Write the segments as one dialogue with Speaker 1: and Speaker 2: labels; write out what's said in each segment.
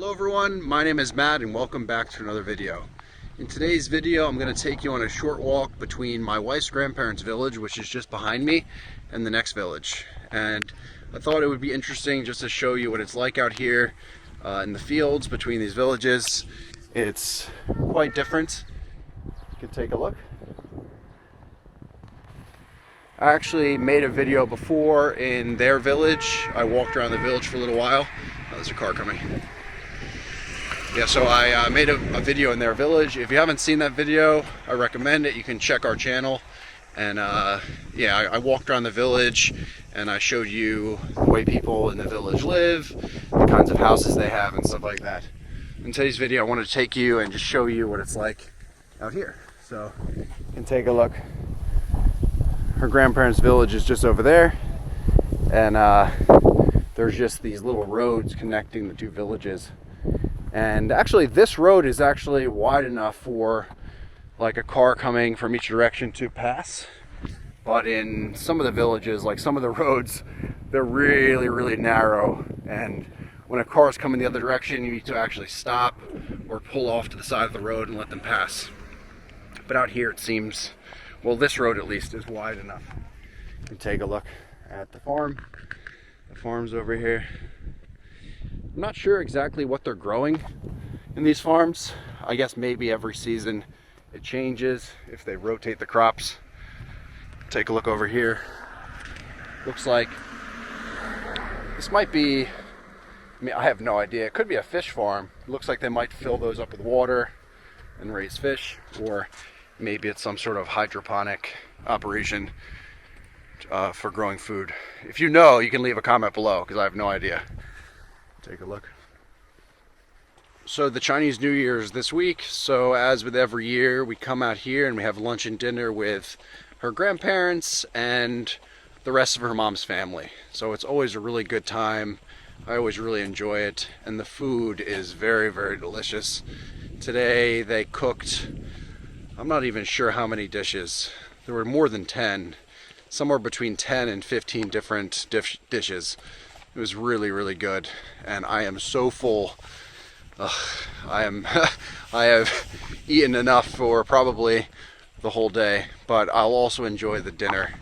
Speaker 1: Hello everyone, my name is Matt and welcome back to another video. In today's video I'm going to take you on a short walk between my wife's grandparents' village, which is just behind me, and the next village. And I thought it would be interesting just to show you what it's like out here in the fields between these villages. It's quite different. You can take a look. I actually made a video before in their village. I walked around the village for a little while. Oh, there's a car coming. Yeah, so I made a video in their village. If you haven't seen that video, I recommend it. You can check our channel. And yeah, I walked around the village and I showed you the way people in the village live, the kinds of houses they have and stuff like that. In today's video, I want to take you and just show you what it's like out here. So you can take a look. Her grandparents' village is just over there. And there's just these little roads connecting the two villages. And actually this road is actually wide enough for like a car coming from each direction to pass. But in some of the villages, like some of the roads, they're really narrow. And when a car is coming the other direction, you need to actually stop or pull off to the side of the road and let them pass. But out here it seems, well, this road at least is wide enough. You can take a look at the farm. The farm's over here. I'm not sure exactly what they're growing in these farms. I guess maybe every season it changes if they rotate the crops. Take a look over here. Looks like this might be, I mean, I have no idea. It could be a fish farm. It looks like they might fill those up with water and raise fish, or maybe it's some sort of hydroponic operation for growing food. If you know, you can leave a comment below because I have no idea. Take a look. So the Chinese New Year is this week, so as with every year, we come out here and we have lunch and dinner with her grandparents and the rest of her mom's family. So it's always a really good time. I always really enjoy it, and the food is very delicious. Today they cooked, I'm not even sure how many dishes. There were more than 10, somewhere between 10 and 15 different dishes. It was really good, and I am so full. I have eaten enough for probably the whole day, but I'll also enjoy the dinner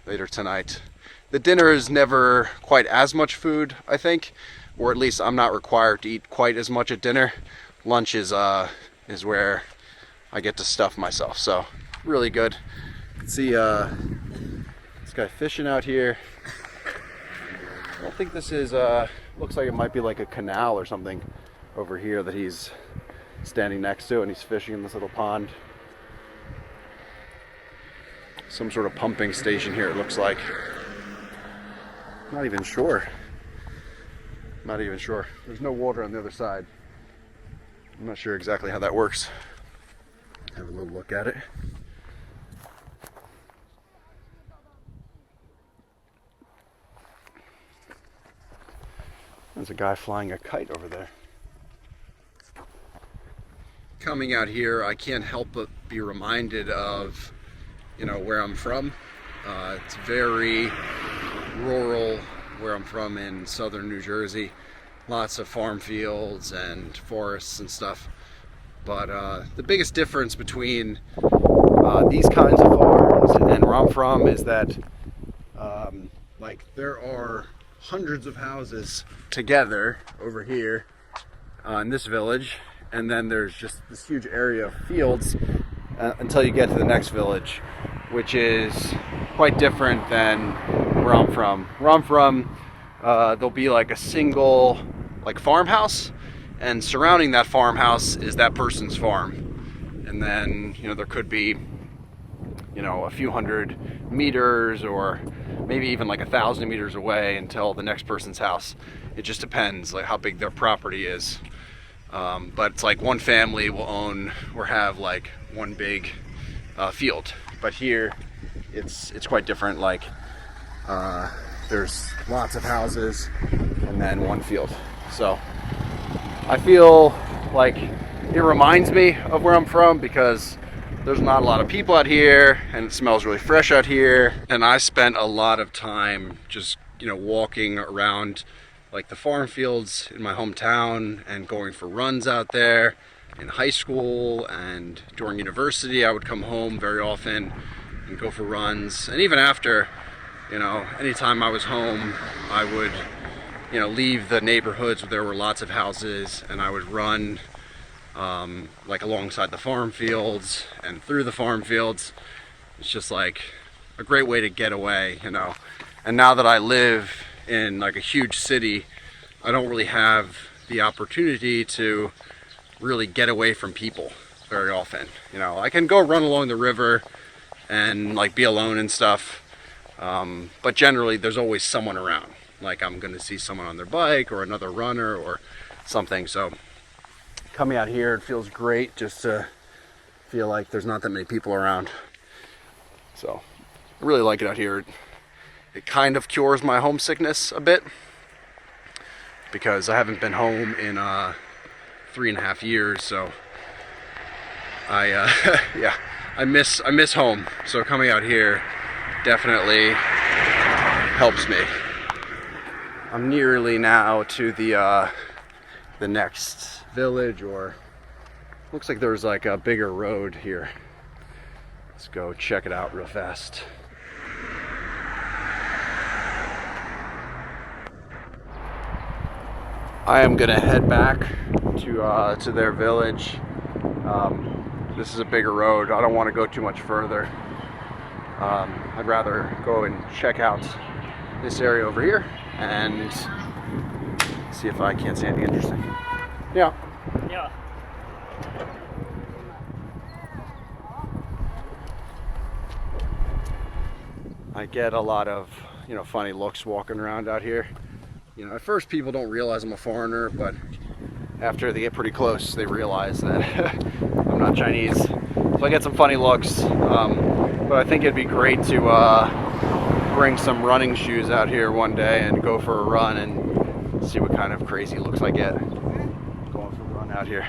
Speaker 1: later tonight. The dinner is never quite as much food, I think, or at least I'm not required to eat quite as much at dinner. Lunch is where I get to stuff myself, so really good. You can see this guy fishing out here. I don't think this is, looks like it might be like a canal or something over here that he's standing next to, and he's fishing in this little pond. Some sort of pumping station here, it looks like. Not even sure. Not even sure. There's no water on the other side. I'm not sure exactly how that works. Have a little look at it. There's a guy flying a kite over there. Coming out here, I can't help but be reminded of, you know, where I'm from. It's very rural where I'm from in southern New Jersey. Lots of farm fields and forests and stuff. But the biggest difference between these kinds of farms and where I'm from is that like there are hundreds of houses together over here in this village, and then there's just this huge area of fields until you get to the next village, which is quite different than where I'm from. Where I'm from, there'll be like a single like farmhouse, and surrounding that farmhouse is that person's farm, and then, you know, there could be, you know, a few hundred meters or maybe even like 1,000 meters away until the next person's house. It just depends like how big their property is. But it's like one family will own or have like one big field. But here it's quite different. Like there's lots of houses and then one field. So I feel like it reminds me of where I'm from because there's not a lot of people out here and it smells really fresh out here. And I spent a lot of time just, you know, walking around like the farm fields in my hometown and going for runs out there in high school, and during university I would come home very often and go for runs. And even after, you know, anytime I was home, I would, you know, leave the neighborhoods where there were lots of houses, and I would run like alongside the farm fields and through the farm fields. It's just like a great way to get away, you know. And now that I live in like a huge city, I don't really have the opportunity to really get away from people very often. You know, I can go run along the river and like be alone and stuff, but generally there's always someone around. Like I'm gonna see someone on their bike or another runner or something. So coming out here, it feels great just to feel like there's not that many people around. So I really like it out here. It kind of cures my homesickness a bit, because I haven't been home in 3.5 years, so I yeah, I miss home. So coming out here definitely helps me. I'm nearly now to the next village, or looks like there's like a bigger road here. Let's go check it out real fast. I am gonna head back to their village. This is a bigger road. I don't want to go too much further. I'd rather go and check out this area over here and see if I can't see anything interesting. Yeah.
Speaker 2: Yeah.
Speaker 1: I get a lot of, you know, funny looks walking around out here. You know, at first people don't realize I'm a foreigner, but after they get pretty close, they realize that I'm not Chinese. So I get some funny looks, but I think it'd be great to bring some running shoes out here one day and go for a run and see what kind of crazy looks I get going for a run out here.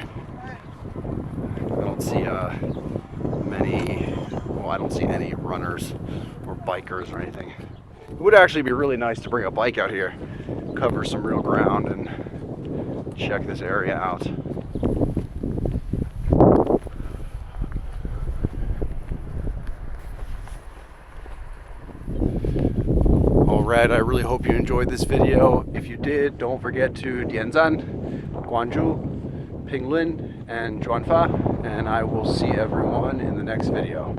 Speaker 1: I don't see I don't see any runners or bikers or anything. It would actually be really nice to bring a bike out here, cover some real ground, and check this area out. Alright, I really hope you enjoyed this video. If you did, don't forget to Dianzan, Guanzhou, Pinglin, and Zhuanfa, and I will see everyone in the next video.